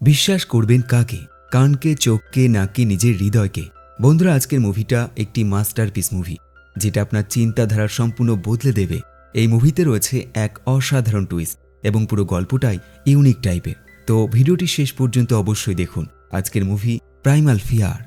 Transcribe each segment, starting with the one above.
বিশ্বাস করবেন কাকে? কানকে, চোখকে, নাকি নিজের হৃদয়কে? বন্ধুরা, আজকের মুভিটা একটি মাস্টারপিস মুভি, যেটা আপনার চিন্তাধারা সম্পূর্ণ বদলে দেবে। এই মুভিতে রয়েছে এক অসাধারণ টুইস্ট এবং পুরো গল্পটাই ইউনিক টাইপের। তো ভিডিওটি শেষ পর্যন্ত অবশ্যই দেখুন। আজকের মুভি প্রাইমাল ফিয়ার।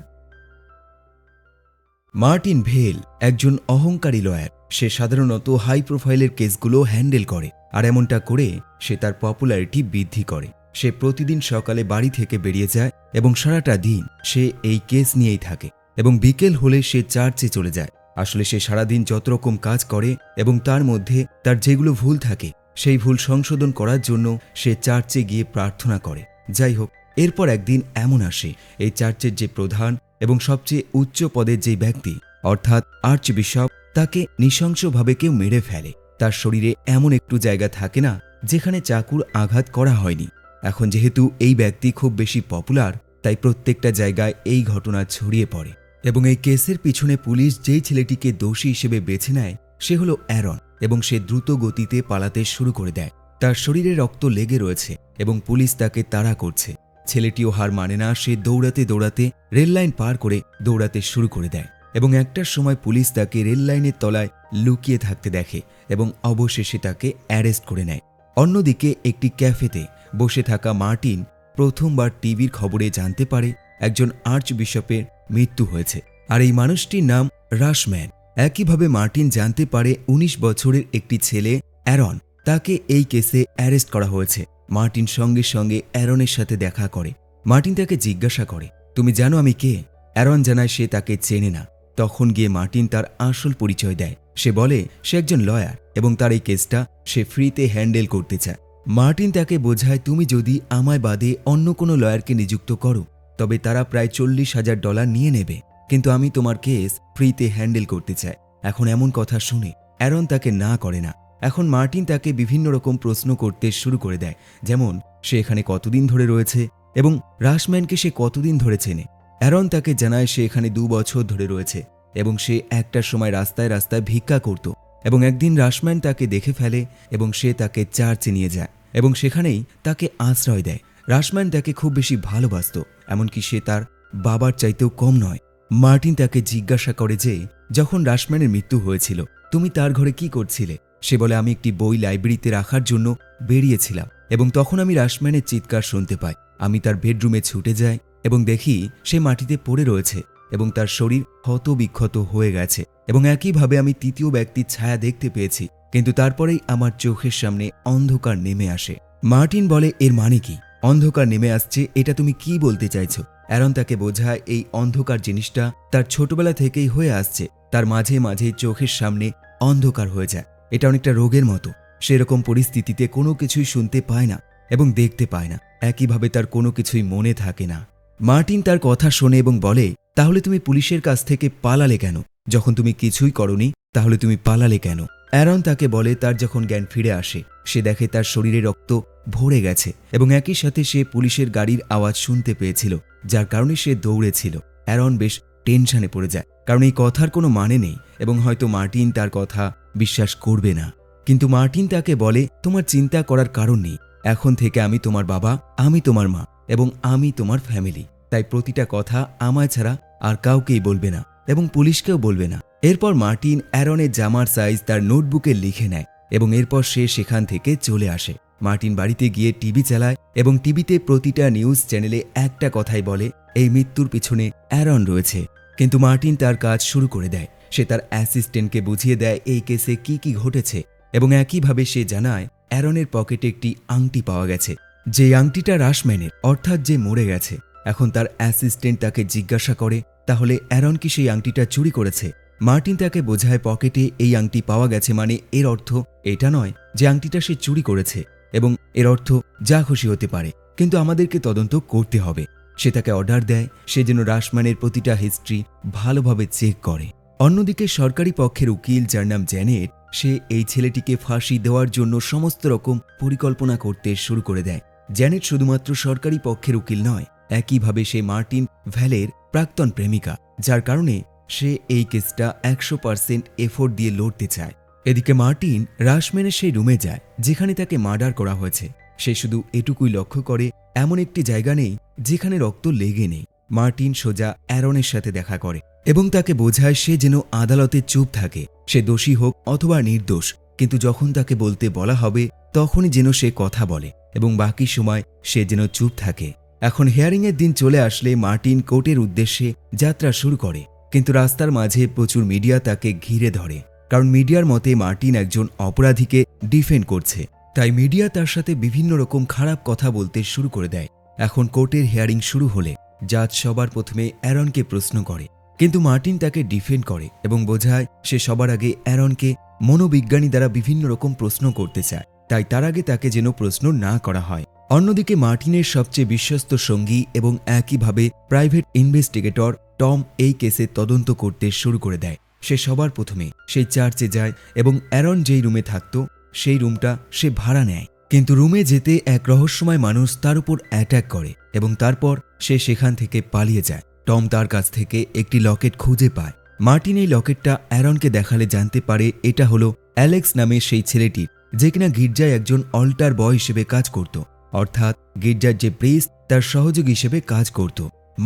মার্টিন ভেল একজন অহংকারী লয়ার। সে সাধারণত হাই প্রোফাইলের কেসগুলো হ্যান্ডেল করে, আর এমনটা করে সে তার পপুলারিটি বৃদ্ধি করে। সে প্রতিদিন সকালে বাড়ি থেকে বেরিয়ে যায় এবং সারাটা দিন সে এই কেস নিয়েই থাকে, এবং বিকেল হলে সে চার্চে চলে যায়। আসলে সে সারাদিন যত রকম কাজ করে এবং তার মধ্যে তার যেগুলো ভুল থাকে সেই ভুল সংশোধন করার জন্য সে চার্চে গিয়ে প্রার্থনা করে। যাই হোক, এরপর একদিন এমন আসে, এই চার্চের যে প্রধান এবং সবচেয়ে উচ্চ পদের যে ব্যক্তি অর্থাৎ আর্চবিশপ, তাকে নৃশংসভাবে কেউ মেরে ফেলে। তার শরীরে এমন একটু জায়গা থাকে না যেখানে চাকুর আঘাত করা হয়নি। এখন যেহেতু এই ব্যক্তি খুব বেশি পপুলার, তাই প্রত্যেকটা জায়গায় এই ঘটনা ছড়িয়ে পড়ে, এবং এই কেসের পিছনে পুলিশ যেই ছেলেটিকে দোষী হিসেবে বেছে নেয় সে হলো অ্যারন, এবং সে দ্রুত গতিতে পালাতে শুরু করে দেয়। তার শরীরে রক্ত লেগে রয়েছে এবং পুলিশ তাকে তাড়া করছে। ছেলেটিও হার মানে না, সে দৌড়াতে দৌড়াতে রেল লাইন পার করে দৌড়াতে শুরু করে দেয়, এবং একটার সময় পুলিশ তাকে রেল লাইনের তলায় লুকিয়ে থাকতে দেখে এবং অবশেষে তাকে অ্যারেস্ট করে নেয়। অন্যদিকে একটি ক্যাফেতে বসে থাকা মার্টিন প্রথমবার টিভির খবরে জানতে পারে একজন আর্চ বিশপের মৃত্যু হয়েছে, আর এই মানুষটির নাম রাশম্যান। একইভাবে মার্টিন জানতে পারে ১৯ বছরের একটি ছেলে অ্যারন, তাকে এই কেসে অ্যারেস্ট করা হয়েছে। মার্টিন সঙ্গে সঙ্গে অ্যারনের সাথে দেখা করে। মার্টিন তাকে জিজ্ঞাসা করে, তুমি জানো আমি কে? অ্যারন জানায় সে তাকে চেনে না। তখন গিয়ে মার্টিন তার আসল পরিচয় দেয়। সে বলে সে একজন লয়ার এবং তার এই কেসটা সে ফ্রিতে হ্যান্ডেল করতে চায়। মার্টিন তাকে বোঝায়, তুমি যদি আমায় বাদে অন্য কোনো লয়ারকে নিযুক্ত করো তবে তারা প্রায় $৪০,০০০ নিয়ে নেবে, কিন্তু আমি তোমার কেস ফ্রিতে হ্যান্ডেল করতে চাই। এখন এমন কথা শুনে অ্যারন তাকে না করে না। এখন মার্টিন তাকে বিভিন্ন রকম প্রশ্ন করতে শুরু করে দেয়, যেমন সে এখানে কতদিন ধরে রয়েছে এবং রাশম্যানকে সে কতদিন ধরে চেনে। অ্যারন তাকে জানায় সে এখানে ২ বছর ধরে রয়েছে এবং সে একটার সময় রাস্তায় রাস্তায় ভিক্ষা করত, এবং একদিন রাশম্যান তাকে দেখে ফেলে এবং সে তাকে চার্চে নিয়ে যায় এবং সেখানেই তাকে আশ্রয় দেয়। রাশম্যান তাকে খুব বেশি ভালোবাসত, এমনকি সে তার বাবার চাইতেও কম নয়। মার্টিন তাকে জিজ্ঞাসা করে যে যখন রাশম্যানের মৃত্যু হয়েছিল তুমি তার ঘরে কি করছিলে? সে বলে, আমি একটি বই লাইব্রেরিতে রাখার জন্য বেরিয়েছিলাম এবং তখন আমি রাশম্যানের চিৎকার শুনতে পাই। আমি তার বেডরুমে ছুটে যাই এবং দেখি সে মাটিতে পড়ে রয়েছে এবং তার শরীর ক্ষতবিক্ষত হয়ে গেছে, এবং একইভাবে আমি তৃতীয় ব্যক্তির ছায়া দেখতে পেয়েছি, কিন্তু তারপরেই আমার চোখের সামনে অন্ধকার নেমে আসে। মার্টিন বলে, এর মানে কি? অন্ধকার নেমে আসছে, এটা তুমি কি বলতে চাইছো? অ্যারন তাকে বোঝায় এই অন্ধকার জিনিসটা তার ছোটবেলা থেকেই হয়ে আসছে। তার মাঝে মাঝে চোখের সামনে অন্ধকার হয়ে যায়। এটা অনেকটা রোগের মতো। সেরকম পরিস্থিতিতে কোনো কিছুই শুনতে পায় না এবং দেখতে পায় না, একইভাবে তার কোনো কিছুই মনে থাকে না। মার্টিন তার কথা শোনে এবং বলে, তাহলে তুমি পুলিশের কাছ থেকে পালালে কেন? যখন তুমি কিছুই করনি তাহলে তুমি পালালে কেন? অ্যারন তাকে বলে, তার যখন জ্ঞান ফিরে আসে সে দেখে তার শরীরে রক্ত ভরে গেছে এবং একই সাথে সে পুলিশের গাড়ির আওয়াজ শুনতে পেয়েছিল, যার কারণে সে দৌড়েছিল। অ্যারন বেশ টেনশনে পড়ে যায়, কারণ এই কথার কোনো মানে নেই এবং হয়তো মার্টিন তার কথা বিশ্বাস করবে না। কিন্তু মার্টিন তাকে বলে, তোমার চিন্তা করার কারণ নেই। এখন থেকে আমি তোমার বাবা, আমি তোমার মা এবং আমি তোমার ফ্যামিলি, তাই প্রতিটা কথা আমায় ছাড়া আর কাউকেই বলবে না এবং পুলিশকেও বলবে না। এরপর মার্টিন অ্যারনের জামার সাইজ তার নোটবুকে লিখে নেয় এবং এরপর সে সেখান থেকে চলে আসে। মার্টিন বাড়িতে গিয়ে টিভি চালায় এবং টিভিতে প্রতিটা নিউজ চ্যানেলে একটা কথাই বলে, এই মৃত্যুর পিছনে অ্যারন রয়েছে। কিন্তু মার্টিন তার কাজ শুরু করে দেয়। সে তার অ্যাসিস্ট্যান্টকে বুঝিয়ে দেয় এই কেসে কি কি ঘটেছে, এবং একইভাবে সে জানায় অ্যারনের পকেটে একটি আংটি পাওয়া গেছে, যে আংটিটা রাশম্যানের, অর্থাৎ যে মরে গেছে। এখন তার অ্যাসিস্ট্যান্ট তাকে জিজ্ঞাসা করে, তাহলে অ্যারন কি সেই আংটিটা চুরি করেছে? মার্টিন তাকে বোঝায় পকেটে এই আংটি পাওয়া গেছে মানে এর অর্থ এটা নয় যে আংটিটা সে চুরি করেছে, এবং এর অর্থ যা খুশি হতে পারে, কিন্তু আমাদেরকে তদন্ত করতে হবে। সে তাকে অর্ডার দেয় সে যেন রাশম্যানের প্রতিটা হিস্ট্রি ভালোভাবে চেক করে। অন্যদিকে সরকারি পক্ষের উকিল, যার নাম জ্যানেট, সে এই ছেলেটিকে ফাঁসি দেওয়ার জন্য সমস্ত রকম পরিকল্পনা করতে শুরু করে দেয়। জ্যানেট শুধুমাত্র সরকারি পক্ষের উকিল নয়, একইভাবে সে মার্টিন ভ্যালের প্রাক্তন প্রেমিকা, যার কারণে সে এই কেসটা 100% এফোর্ট দিয়ে লড়তে চায়। এদিকে মার্টিন রাশম্যানের সেই রুমে যায় যেখানে তাকে মার্ডার করা হয়েছে। সে শুধু এটুকুই লক্ষ্য করে এমন একটি জায়গা নেই যেখানে রক্ত লেগে নেই। মার্টিন সোজা অ্যারনের সাথে দেখা করে এবং তাকে বোঝায় সে যেন আদালতে চুপ থাকে, সে দোষী হোক অথবা নির্দোষ, কিন্তু যখন তাকে বলতে বলা হবে তখনই যেন সে কথা বলে এবং বাকি সময় সে যেন চুপ থাকে। এখন হিয়ারিংয়ের দিন চলে আসলে মার্টিন কোর্টের উদ্দেশ্যে যাত্রা শুরু করে, কিন্তু রাস্তার মাঝে প্রচুর মিডিয়া তাকে ঘিরে ধরে, কারণ মিডিয়ার মতে মার্টিন একজন অপরাধীকে ডিফেন্ড করছে। তাই মিডিয়া তার সাথে বিভিন্ন রকম খারাপ কথা বলতে শুরু করে দেয়। এখন কোর্টের হিয়ারিং শুরু হলে জাজ সবার প্রথমে অ্যারনকে প্রশ্ন করে, কিন্তু মার্টিন তাকে ডিফেন্ড করে এবং বোঝায় সে সবার আগে অ্যারনকে মনোবিজ্ঞানী দ্বারা বিভিন্ন রকম প্রশ্ন করতে চায়, তাই তার আগে তাকে যেন প্রশ্ন না করা হয়। অন্যদিকে মার্টিনের সবচেয়ে বিশ্বস্ত সঙ্গী এবং একইভাবে প্রাইভেট ইনভেস্টিগেটর টম এই কেসে তদন্ত করতে শুরু করে দেয়। সে সবার প্রথমে সেই চার্চে যায় এবং অ্যারন যেই রুমে থাকত সেই রুমটা সে ভাড়া নেয়, কিন্তু রুমে যেতে এক রহস্যময় মানুষ তার উপর অ্যাটাক করে এবং তারপর সে সেখান থেকে পালিয়ে যায়। টম তার কাছ থেকে একটি লকেট খুঁজে পায়। মার্টিন এই লকেটটা অ্যারনকে দেখালে জানতে পারে এটা হলো অ্যালেক্স নামে সেই ছেলেটির, যে কিনা গির্জায় একজন অল্টার বয় হিসেবে কাজ করত, অর্থাৎ গির্জার যে প্রিস্ট তার সহযোগী হিসেবে কাজ করত।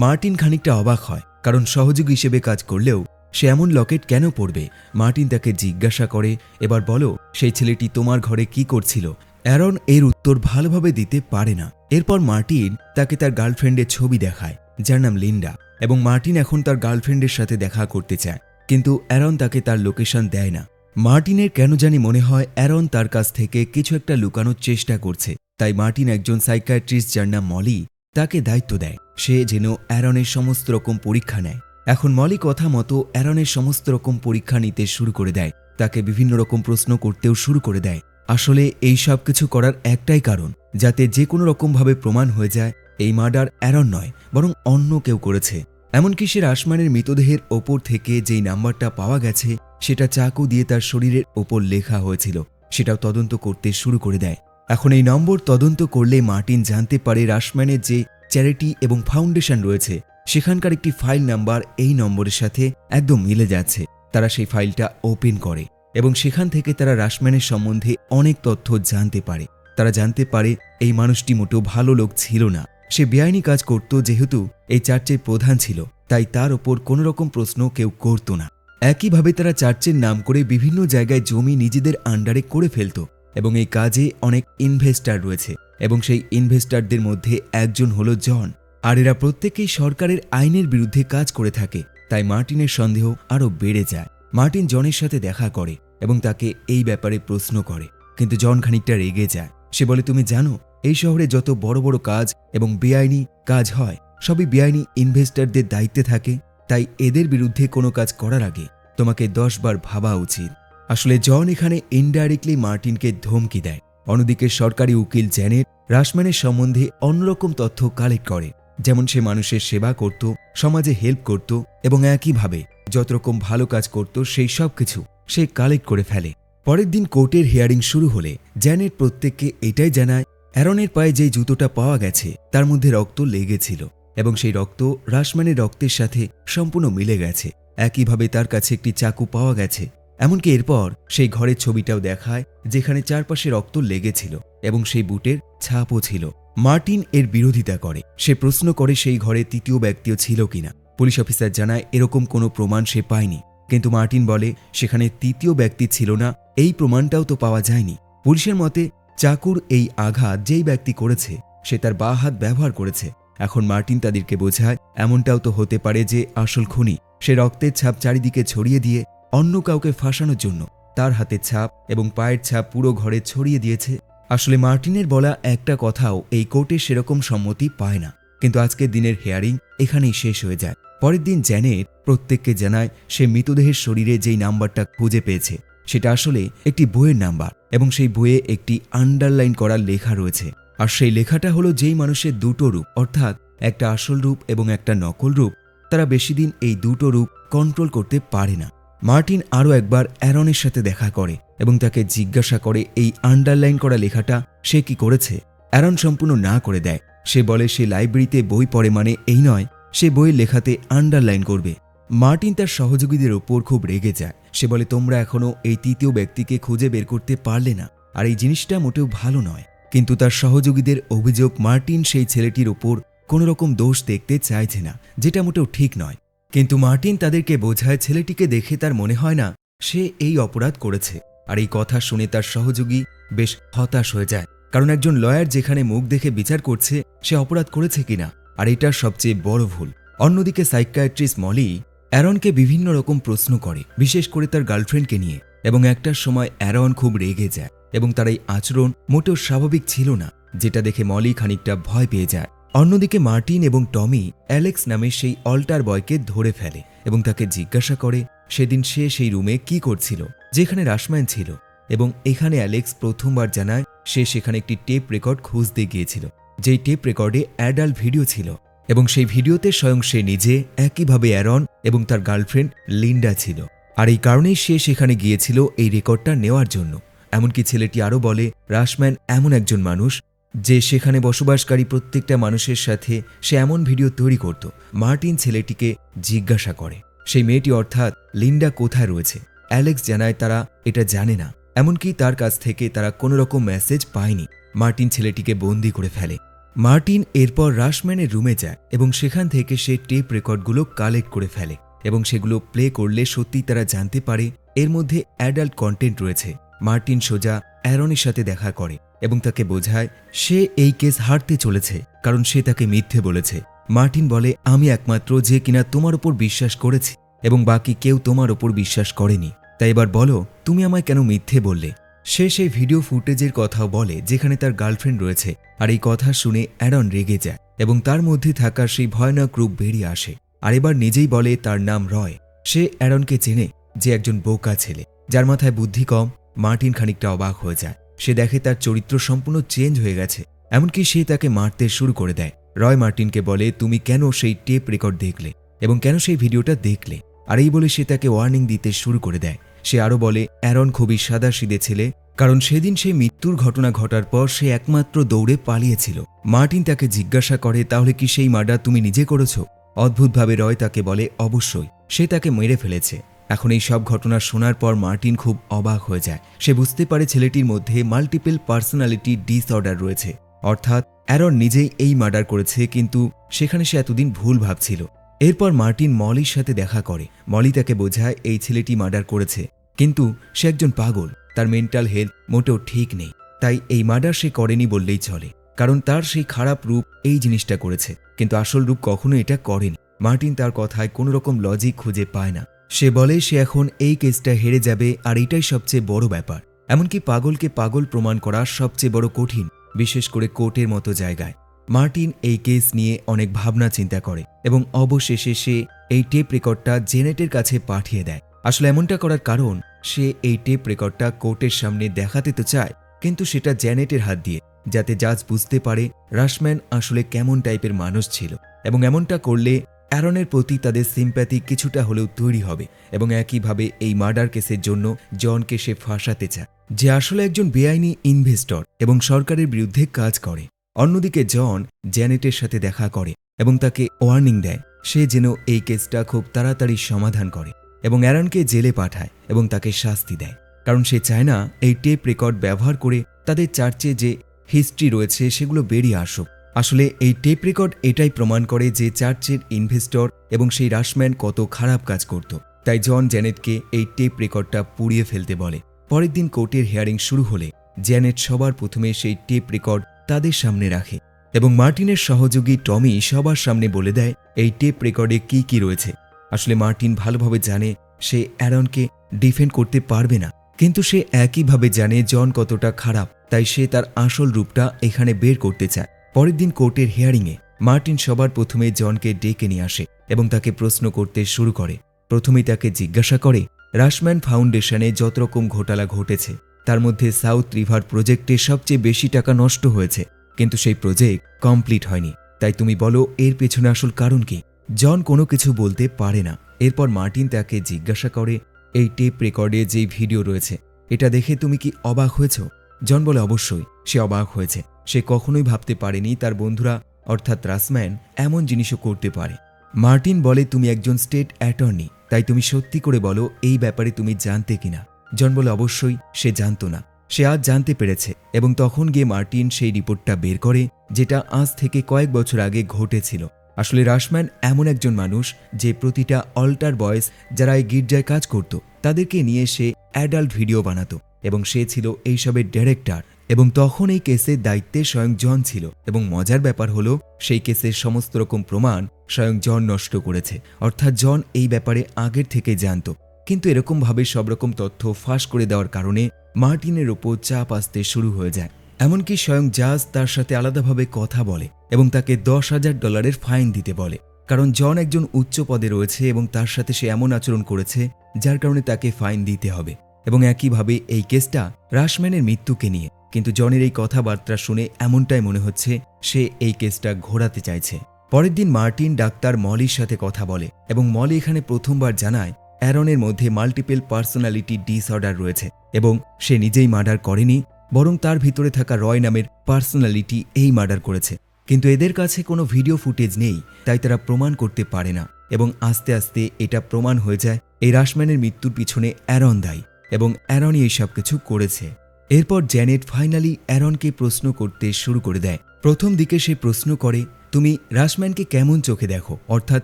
মার্টিন খানিকটা অবাক হয়, কারণ সহযোগী হিসেবে কাজ করলেও সে এমন লকেট কেন পরবে। মার্টিন তাকে জিজ্ঞাসা করে, এবার বলো সেই ছেলেটি তোমার ঘরে কি করছিল। অ্যারন এর উত্তর ভালোভাবে দিতে পারে না। এরপর মার্টিন তাকে তার গার্লফ্রেন্ডের ছবি দেখায়, যার নাম লিন্ডা, এবং মার্টিন এখন তার গার্লফ্রেন্ডের সাথে দেখা করতে চায়, কিন্তু অ্যারন তাকে তার লোকেশন দেয় না। মার্টিনের কেন জানি মনে হয় অ্যারন তার কাছ থেকে কিছু একটা লুকানোর চেষ্টা করছে, তাই মার্টিন একজন সাইকিয়াট্রিস্ট যার নাম মলি তাকে দায়িত্ব দেয় সে যেন অ্যারনের সমস্ত রকম পরীক্ষা নেয়। এখন মলি কথা মতো অ্যারনের সমস্ত রকম পরীক্ষা নিতে শুরু করে দেয়, তাকে বিভিন্ন রকম প্রশ্ন করতেও শুরু করে দেয়। আসলে এই সব কিছু করার একটাই কারণ, যাতে যে কোনো রকমভাবে প্রমাণ হয়ে যায় এই মার্ডার অ্যারন নয় বরং অন্য কেউ করেছে। এমনকি সে রাশম্যানের মৃতদেহের ওপর থেকে যেই নাম্বারটা পাওয়া গেছে সেটা চাকু দিয়ে তার শরীরের ওপর লেখা হয়েছিল, সেটাও তদন্ত করতে শুরু করে দেয়। এখন এই নম্বর তদন্ত করলে মার্টিন জানতে পারে রাশম্যানের যে চ্যারিটি এবং ফাউন্ডেশন রয়েছে সেখানকার একটি ফাইল নাম্বার এই নম্বরের সাথে একদম মিলে যাচ্ছে। তারা সেই ফাইলটা ওপেন করে এবং সেখান থেকে তারা রাশম্যানের সম্বন্ধে অনেক তথ্য জানতে পারে। তারা জানতে পারে এই মানুষটি মোটেও ভালো লোক ছিল না, সে বেআইনি কাজ করত, যেহেতু এই চার্চের প্রধান ছিল তাই তার ওপর কোনো রকম প্রশ্ন কেউ করত না। একইভাবে তারা চার্চের নাম করে বিভিন্ন জায়গায় জমি নিজেদের আন্ডারে করে ফেলত এবং এই কাজে অনেক ইনভেস্টার রয়েছে এবং সেই ইনভেস্টারদের মধ্যে একজন হলো জন, আর এরা প্রত্যেকেই সরকারের আইনের বিরুদ্ধে কাজ করে থাকে। তাই মার্টিনের সন্দেহ আরও বেড়ে যায়। মার্টিন জনের সাথে দেখা করে এবং তাকে এই ব্যাপারে প্রশ্ন করে, কিন্তু জন খানিকটা রেগে যায়। সে বলে, তুমি জানো এই শহরে যত বড় বড় কাজ এবং বেআইনি কাজ হয় সবই বেআইনি ইনভেস্টারদের দায়িত্বে থাকে, তাই এদের বিরুদ্ধে কোনো কাজ করার আগে তোমাকে 10 বার ভাবা উচিত। আসলে জন এখানে ইনডাইরেক্টলি মার্টিনকে ধমকি দেয়। অন্যদিকে সরকারি উকিল জ্যানেট রাশম্যানের সম্বন্ধে অন্যরকম তথ্য কালেক্ট করে, যেমন সে মানুষের সেবা করত, সমাজে হেল্প করত এবং একইভাবে যত রকম ভালো কাজ করত সেই সব কিছু সে কালেক্ট করে ফেলে। পরের দিন কোর্টের হিয়ারিং শুরু হলে জ্যানেট প্রত্যেককে এটাই জানায় অ্যারনের পায়ে যে জুতোটা পাওয়া গেছে তার মধ্যে রক্ত লেগেছিল এবং সেই রক্ত রাশম্যানের রক্তের সাথে সম্পূর্ণ মিলে গেছে। একইভাবে তার কাছে একটি চাকু পাওয়া গেছে। এমনকি এরপর সেই ঘরের ছবিটাও দেখায় যেখানে চারপাশে রক্ত লেগেছিল এবং সেই বুটের ছাপও ছিল। মার্টিন এর বিরোধিতা করে, সে প্রশ্ন করে সেই ঘরে তৃতীয় ব্যক্তিও ছিল কিনা। পুলিশ অফিসার জানায় এরকম কোনো প্রমাণ সে পায়নি, কিন্তু মার্টিন বলে সেখানে তৃতীয় ব্যক্তি ছিল না, এই প্রমাণটাও তো পাওয়া যায়নি। পুলিশের মতে চাকুর এই আঘাত যেই ব্যক্তি করেছে সে তার বাঁ হাত ব্যবহার করেছে। এখন মার্টিন তাদেরকে বোঝায় এমনটাও তো হতে পারে যে আসল খুনি সে রক্তের ছাপ চারিদিকে ছড়িয়ে দিয়ে অন্য কাউকে ফাঁসানোর জন্য তার হাতের ছাপ এবং পায়ের ছাপ পুরো ঘরে ছড়িয়ে দিয়েছে। আসলে মার্টিনের বলা একটা কথাও এই কোর্টে সেরকম সম্মতি পায় না, কিন্তু আজকের দিনের হিয়ারিং এখানেই শেষ হয়ে যায়। পরের দিন জ্যানেট প্রত্যেককে জানায় সে মৃতদেহের শরীরে যেই নাম্বারটা খুঁজে পেয়েছে সেটা আসলে একটি বইয়ের নাম্বার এবং সেই বইয়ে একটি আন্ডারলাইন করা লেখা রয়েছে। আর সেই লেখাটা হলো যেই মানুষের দুটো রূপ, অর্থাৎ একটা আসল রূপ এবং একটা নকল রূপ, তারা বেশি দিন এই দুটো রূপ কন্ট্রোল করতে পারে না। মার্টিন আরও একবার অ্যারনের সাথে দেখা করে এবং তাকে জিজ্ঞাসা করে এই আন্ডারলাইন করা লেখাটা সে কি করেছে। অ্যারন সম্পূর্ণ না করে দেয়। সে বলে সে লাইব্রেরিতে বই পড়ে মানে এই নয় সে বইয়ের লেখাতে আন্ডারলাইন করবে। মার্টিন তার সহযোগীদের ওপর খুব রেগে যায়। সে বলে তোমরা এখনও এই তৃতীয় ব্যক্তিকে খুঁজে বের করতে পারলে না, আর এই জিনিসটা মোটেও ভালো নয়। কিন্তু তার সহযোগীদের অভিযোগ মার্টিন সেই ছেলেটির ওপর কোনো রকম দোষ দেখতে চাইছে না, যেটা মোটেও ঠিক নয়। কিন্তু মার্টিন তাদেরকে বোঝায় ছেলেটিকে দেখে তার মনে হয় না সে এই অপরাধ করেছে। আর এই কথা শুনে তার সহযোগী বেশ হতাশ হয়ে যায়, কারণ একজন লয়ার যেখানে মুখ দেখে বিচার করছে সে অপরাধ করেছে কিনা, আর এটার সবচেয়ে বড় ভুল। অন্যদিকে সাইকিয়াট্রিস্ট মলি অ্যারনকে বিভিন্ন রকম প্রশ্ন করে, বিশেষ করে তার গার্লফ্রেন্ডকে নিয়ে, এবং একটার সময় অ্যারন খুব রেগে যায় এবং তার এই আচরণ মোটেও স্বাভাবিক ছিল না, যেটা দেখে মলি খানিকটা ভয় পেয়ে যায়। অন্যদিকে মার্টিন এবং টমি অ্যালেক্স নামে সেই অল্টার বয়কে ধরে ফেলে এবং তাকে জিজ্ঞাসা করে সেদিন সে সেই রুমে কি করছিল যেখানে রাশম্যান ছিল, এবং এখানে অ্যালেক্স প্রথমবার জানায় সে সেখানে একটি টেপ রেকর্ড খুঁজতে গিয়েছিল, যেই টেপ রেকর্ডে অ্যাডাল্ট ভিডিও ছিল, এবং সেই ভিডিওতে স্বয়ং সে নিজে, একইভাবে অ্যারন এবং তার গার্লফ্রেন্ড লিন্ডা ছিল। আর এই কারণেই সে সেখানে গিয়েছিল এই রেকর্ডটা নেওয়ার জন্য। এমনকি ছেলেটি আরও বলে রাশম্যান এমন একজন মানুষ যে সেখানে বসবাসকারী প্রত্যেকটা মানুষের সাথে সে এমন ভিডিও তৈরি করত। মার্টিন ছেলেটিকে জিজ্ঞাসা করে সেই মেয়েটি অর্থাৎ লিন্ডা কোথায় রয়েছে। অ্যালেক্স জানায় তারা এটা জানে না, এমনকি তার কাছ থেকে তারা কোনো রকম মেসেজ পায়নি। মার্টিন ছেলেটিকে বন্দি করে ফেলে। মার্টিন এরপর রাশম্যানের রুমে যায় এবং সেখান থেকে সে টেপ রেকর্ডগুলো কালেক্ট করে ফেলে এবং সেগুলো প্লে করলে সত্যি তারা জানতে পারে এর মধ্যে অ্যাডাল্ট কন্টেন্ট রয়েছে। মার্টিন সোজা অ্যারনের সাথে দেখা করে এবং তাকে বোঝায় সে এই কেস হারতে চলেছে, কারণ সে তাকে মিথ্যে বলেছে। মার্টিন বলে আমি একমাত্র যে কিনা তোমার ওপর বিশ্বাস করেছি এবং বাকি কেউ তোমার ওপর বিশ্বাস করেনি, তাই এবার বলো তুমি আমায় কেন মিথ্যে বললে। সে সেই ভিডিও ফুটেজের কথাও বলে যেখানে তার গার্লফ্রেন্ড রয়েছে, আর এই কথা শুনে অ্যারন রেগে যায় এবং তার মধ্যে থাকা সেই ভয়ানক রূপ বেরিয়ে আসে। আর এবার নিজেই বলে তার নাম রয়। সে অ্যারনকে চেনে, যে একজন বোকা ছেলে যার মাথায় বুদ্ধি কম। মার্টিন খানিকটা অবাক হয়ে যায়, সে দেখে তার চরিত্র সম্পূর্ণ চেঞ্জ হয়ে গেছে, এমনকি সে তাকে মারতে শুরু করে দেয়। রয় মার্টিনকে বলে তুমি কেন সেই টেপ রেকর্ড দেখলে এবং কেন সেই ভিডিওটা দেখলে, আর এই বলে সে তাকে ওয়ার্নিং দিতে শুরু করে দেয়। সে আরও বলে অ্যারন খুবই সাদাসিধে ছেলে, কারণ সেদিন সে মৃত্যুর ঘটনা ঘটার পর সে একমাত্র দৌড়ে পালিয়েছিল। মার্টিন তাকে জিজ্ঞাসা করে তাহলে কি সেই মার্ডার তুমি নিজে করেছ। অদ্ভুতভাবে রয় তাকে বলে অবশ্যই, সে তাকে মেরে ফেলেছে। এখন এই সব ঘটনা শোনার পর মার্টিন খুব অবাক হয়ে যায়। সে বুঝতে পারে ছেলেটির মধ্যে মাল্টিপল পার্সোনালিটি ডিসঅর্ডার রয়েছে, অর্থাৎ অ্যারন নিজেই এই মার্ডার করেছে, কিন্তু সেখানে সে এতদিন ভুল ভাবছিল। এরপর মার্টিন মলির সাথে দেখা করে। মলি তাকে বোঝায় এই ছেলেটি মার্ডার করেছে, কিন্তু সে একজন পাগল, তার মেন্টাল হেলথ মোটেও ঠিক নেই, তাই এই মার্ডার সে করেনি বললেই চলে, কারণ তার সেই খারাপ রূপ এই জিনিসটা করেছে, কিন্তু আসল রূপ কখনো এটা করেনি। মার্টিন তার কথায় কোনো রকম লজিক খুঁজে পায় না। সে বলে সে এখন এই কেসটা হেরে যাবে, আর এটাই সবচেয়ে বড় ব্যাপার। এমনকি পাগলকে পাগল প্রমাণ করা সবচেয়ে বড় কঠিন, বিশেষ করে কোর্টের মতো জায়গায়। মার্টিন এই কেস নিয়ে অনেক ভাবনা চিন্তা করে এবং অবশেষে সে এই টেপ রেকর্ডটা জেনেটের কাছে পাঠিয়ে দেয়। আসলে এমনটা করার কারণ সে এই টেপ রেকর্ডটা কোর্টের সামনে দেখাতে তো চায়, কিন্তু সেটা জ্যানেটের হাত দিয়ে, যাতে জাজ বুঝতে পারে রাশম্যান আসলে কেমন টাইপের মানুষ ছিল, এবং এমনটা করলে অ্যারনের প্রতি তাদের সিম্প্যাথি কিছুটা হলেও তৈরি হবে, এবং একইভাবে এই মার্ডার কেসের জন্য জনকে সে ফাঁসাতে চায়, যে আসলে একজন বেআইনি ইনভেস্টর এবং সরকারের বিরুদ্ধে কাজ করে। অন্যদিকে জন জ্যানেটের সাথে দেখা করে এবং তাকে ওয়ার্নিং দেয় সে যেন এই কেসটা খুব তাড়াতাড়ি সমাধান করে এবং অ্যারনকে জেলে পাঠায় এবং তাকে শাস্তি দেয়, কারণ সে চায় না এই টেপ রেকর্ড ব্যবহার করে তাদের চার্চে যে হিস্ট্রি রয়েছে সেগুলো বেরিয়ে আসুক। আসলে এই টেপ রেকর্ড এটাই প্রমাণ করে যে চার্চের ইনভেস্টর এবং সেই রাশম্যান কত খারাপ কাজ করত। তাই জন জ্যানেটকে এই টেপ রেকর্ডটা পুড়িয়ে ফেলতে বলে। পরের দিন কোর্টের হিয়ারিং শুরু হলে জ্যানেট সবার প্রথমে সেই টেপ রেকর্ড তাদের সামনে রাখে এবং মার্টিনের সহযোগী টমি সবার সামনে বলে দেয় এই টেপ রেকর্ডে কি কি রয়েছে। আসলে মার্টিন ভালোভাবে জানে সে অ্যারনকে ডিফেন্ড করতে পারবে না, কিন্তু সে একইভাবে জানে জন কতটা খারাপ, তাই সে তার আসল রূপটা এখানে বের করতে চায়। পরের দিন কোর্টের হিয়ারিংয়ে মার্টিন সবার প্রথমে জনকে ডেকে নিয়ে আসে এবং তাকে প্রশ্ন করতে শুরু করে। প্রথমেই তাকে জিজ্ঞাসা করে রাশম্যান ফাউন্ডেশনে যত রকম ঘোটালা ঘটেছে তার মধ্যে সাউথ রিভার প্রজেক্টে সবচেয়ে বেশি টাকা নষ্ট হয়েছে, কিন্তু সেই প্রজেক্ট কমপ্লিট হয়নি, তাই তুমি বলো এর পেছনে আসল কারণ কি। জন কোনো কিছু বলতে পারে না। এরপর মার্টিন তাকে জিজ্ঞাসা করে এই টেপ রেকর্ডে যে ভিডিও রয়েছে এটা দেখে তুমি কি অবাক হয়েছ। জন বলে অবশ্যই সে অবাক হয়েছে। সে কখনোই ভাবতে পারেনি তার বন্ধুরা অর্থাৎ রাশম্যান এমন জিনিসও করতে পারে। মার্টিন বলে তুমি একজন স্টেট অ্যাটর্নি, তাই তুমি সত্যি করে বলো এই ব্যাপারে তুমি জানতে কিনা। জন বলে অবশ্যই সে জানতো না, সে আজ জানতে পেরেছে এবং তখন গিয়ে মার্টিন সেই রিপোর্টটা বের করে, যেটা আজ থেকে কয়েক বছর আগে ঘটেছিল। আসলে রাশম্যান এমন একজন মানুষ যে প্রতিটা অল্টার বয়েজ যারা এই গির্জায় কাজ করত তাদেরকে নিয়ে সে অ্যাডাল্ট ভিডিও বানাতো এবং সে ছিল এইসবের ডিরেক্টর। এবং তখন এই কেসের দায়িত্বে স্বয়ং জন ছিল এবং মজার ব্যাপার হলো সেই কেসের সমস্ত রকম প্রমাণ স্বয়ং জন নষ্ট করেছে, অর্থাৎ জন এই ব্যাপারে আগের থেকে জানত। কিন্তু এরকমভাবে সব রকম তথ্য ফাঁস করে দেওয়ার কারণে মার্টিনের ওপর চাপ আসতে শুরু হয়ে যায়। এমনকি স্বয়ং জাজ তার সাথে আলাদাভাবে কথা বলে এবং তাকে $10,000 ফাইন দিতে বলে, কারণ জন একজন উচ্চ পদে রয়েছে এবং তার সাথে সে এমন আচরণ করেছে যার কারণে তাকে ফাইন দিতে হবে। এবং একইভাবে এই কেসটা রাশম্যানের মৃত্যুকে নিয়ে, কিন্তু জনের এই কথাবার্তা শুনে এমনটাই মনে হচ্ছে সে এই কেসটা ঘোরাতে চাইছে। পরের দিন মার্টিন ডাক্তার মলির সাথে কথা বলে এবং মলি এখানে প্রথমবার জানায় অ্যারনের মধ্যে মাল্টিপল পার্সোনালিটি ডিসঅর্ডার রয়েছে এবং সে নিজেই মার্ডার করেনি, বরং তার ভিতরে থাকা রয় নামের পার্সোনালিটি এই মার্ডার করেছে। কিন্তু এদের কাছে কোনো ভিডিও ফুটেজ নেই, তাই তারা প্রমাণ করতে পারে না। এবং আস্তে আস্তে এটা প্রমাণ হয়ে যায় এই রাশম্যানের মৃত্যুর পিছনে অ্যারন দায়ী এবং অ্যারনই এইসব কিছু করেছে। এরপর জ্যানেট ফাইনালি অ্যারনকে প্রশ্ন করতে শুরু করে দেয়। প্রথম দিকে সে প্রশ্ন করে, তুমি রাশম্যানকে কেমন চোখে দেখো, অর্থাৎ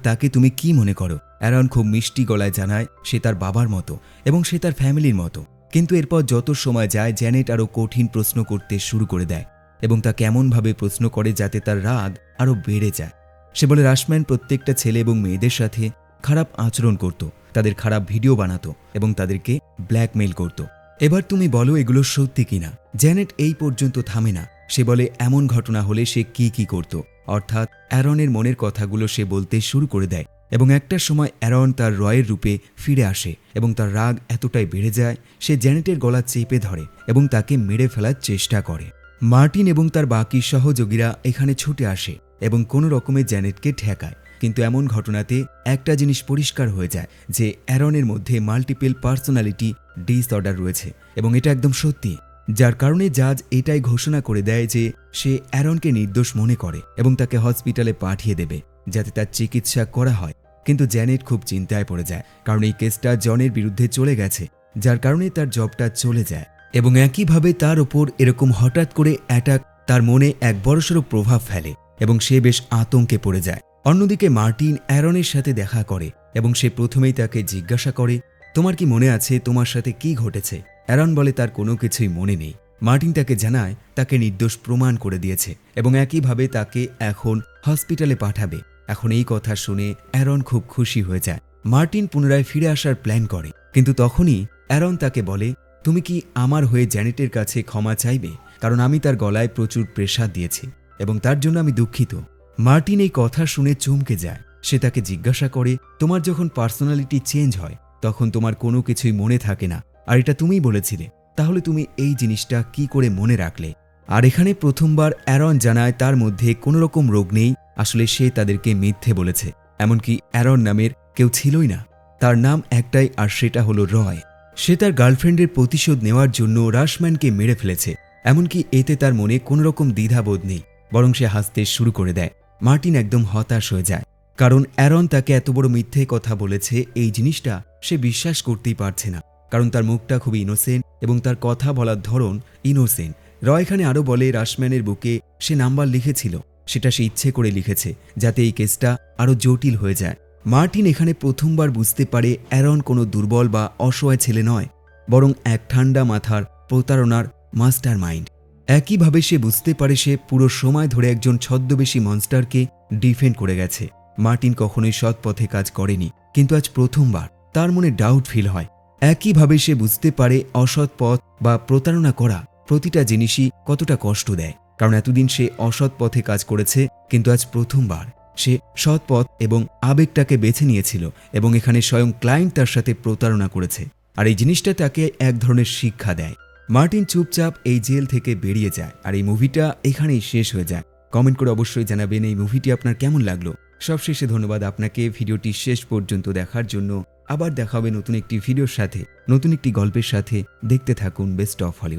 তাকে তুমি কি মনে করো? অ্যারন খুব মিষ্টি গলায় জানায় সে তার বাবার মতো এবং সে তার ফ্যামিলির মতো। কিন্তু এরপর যত সময় যায় জ্যানেট আরও কঠিন প্রশ্ন করতে শুরু করে দেয় এবং তা কেমনভাবে প্রশ্ন করে যাতে তার রাগ আরও বেড়ে যায়। সে বলে রাশম্যান প্রত্যেকটা ছেলে এবং মেয়েদের সাথে খারাপ আচরণ করত, তাদের খারাপ ভিডিও বানাতো এবং তাদেরকে ব্ল্যাকমেইল করত। এবার তুমি বলো এগুলো সত্যি কিনা? জ্যানেট এই পর্যন্ত থামে না। সে বলে এমন ঘটনা হলে সে কি করত, অর্থাৎ অ্যারনের মনের কথাগুলো সে বলতে শুরু করে দেয়। এবং একটা সময় অ্যারন তার রয়ের রূপে ফিরে আসে এবং তার রাগ এতটাই বেড়ে যায় সে জ্যানেটের গলা চেপে ধরে এবং তাকে মেরে ফেলার চেষ্টা করে। মার্টিন এবং তার বাকি সহযোগীরা এখানে ছুটে আসে এবং কোনো রকমে জ্যানেটকে ঠেকায়। কিন্তু এমন ঘটনাতে একটা জিনিস পরিষ্কার হয়ে যায় যে অ্যারনের মধ্যে মাল্টিপল পার্সোনালিটি ডিসঅর্ডার রয়েছে এবং এটা একদম সত্যি, যার কারণে জাজ এটাই ঘোষণা করে দেয় যে সে অ্যারনকে নির্দোষ মনে করে এবং তাকে হসপিটালে পাঠিয়ে দেবে যাতে তার চিকিৎসা করা হয়। কিন্তু জ্যানেট খুব চিন্তায় পড়ে যায়, কারণ এই কেসটা জনের বিরুদ্ধে চলে গেছে, যার কারণে তার জবটা চলে যায়। এবং একইভাবে তার ওপর এরকম হঠাৎ করে অ্যাটাক তার মনে এক বড়সড় প্রভাব ফেলে এবং সে বেশ আতঙ্কে পড়ে যায়। অন্যদিকে মার্টিন অ্যারনের সাথে দেখা করে এবং সে প্রথমেই তাকে জিজ্ঞাসা করে, তোমার কি মনে আছে তোমার সাথে কি ঘটেছে? অ্যারন বলে তার কোনো কিছুই মনে নেই। মার্টিন তাকে জানায় তাকে নির্দোষ প্রমাণ করে দিয়েছে এবং একইভাবে তাকে এখন হসপিটালে পাঠাবে। এখন এই কথা শুনে অ্যারন খুব খুশি হয়ে যায়। মার্টিন পুনরায় ফিরে আসার প্ল্যান করে, কিন্তু তখনই অ্যারন তাকে বলে, তুমি কি আমার হয়ে জ্যানেটের কাছে ক্ষমা চাইবে? কারণ আমি তার গলায় প্রচুর প্রেসার দিয়েছি এবং তার জন্য আমি দুঃখিত। মার্টিন এই কথা শুনে চমকে যায়। সে তাকে জিজ্ঞাসা করে, তোমার যখন পার্সোনালিটি চেঞ্জ হয় তখন তোমার কোনো কিছুই মনে থাকে না, আর এটা তুমিই বলেছিলে, তাহলে তুমি এই জিনিসটা কি করে মনে রাখলে? আর এখানে প্রথমবার অ্যারন জানায় তার মধ্যে কোনো রকম রোগ নেই, আসলে সে তাদেরকে মিথ্যে বলেছে। এমনকি অ্যারন নামের কেউ ছিলই না, তার নাম একটাই, আর সেটা হলো রয়। সে তার গার্লফ্রেন্ডের প্রতিশোধ নেওয়ার জন্য রাশম্যানকে মেরে ফেলেছে। এমনকি এতে তার মনে কোনো রকম দ্বিধাবোধ নেই, বরং সে হাসতে শুরু করে দেয়। মার্টিন একদম হতাশ হয়ে যায়, কারণ অ্যারন তাকে এত বড় মিথ্যে কথা বলেছে এই জিনিসটা সে বিশ্বাস করতেই পারছে না, কারণ তার মুখটা খুবই ইনোসেন্ট এবং তার কথা বলার ধরন ইনোসেন্ট। রয় এখানে আরও বলে রাশম্যানের বুকে সে নাম্বার লিখেছিল, সেটা সে ইচ্ছে করে লিখেছে যাতে এই কেসটা আরও জটিল হয়ে যায়। মার্টিন এখানে প্রথমবার বুঝতে পারে অ্যারন কোনো দুর্বল বা অসহায় ছেলে নয়, বরং এক ঠান্ডা মাথার প্রতারণার মাস্টার মাইন্ড। একইভাবে সে বুঝতে পারে সে পুরো সময় ধরে একজন ছদ্মবেশী মনস্টারকে ডিফেন্ড করে গেছে। মার্টিন কখনোই সৎ পথে কাজ করেনি, কিন্তু আজ প্রথমবার তার মনে ডাউট ফিল হয়। একইভাবে সে বুঝতে পারে অসৎ পথ বা প্রতারণা করা প্রতিটা জিনিসই কতটা কষ্ট দেয়, কারণ এতদিন সে অসৎ পথে কাজ করেছে, কিন্তু আজ প্রথমবার সে সৎ পথ এবং আবেগটাকে বেছে নিয়েছিল এবং এখানে স্বয়ং ক্লায়েন্ট তার সাথে প্রতারণা করেছে, আর এই জিনিসটা তাকে এক ধরনের শিক্ষা দেয়। মার্টিন চুপচাপ এই জেল থেকে বেরিয়ে যায়, আর এই মুভিটা এখানেই শেষ হয়ে যায়। কমেন্ট করে অবশ্যই জানাবেন এই মুভিটি আপনার কেমন লাগলো। সবশেষে ধন্যবাদ আপনাকে ভিডিওটি শেষ পর্যন্ত দেখার জন্য। আবার দেখা হবে নতুন একটি ভিডিওর সাথে, নতুন একটি গল্পের সাথে। দেখতে থাকুন বেস্ট অফ হলিউড।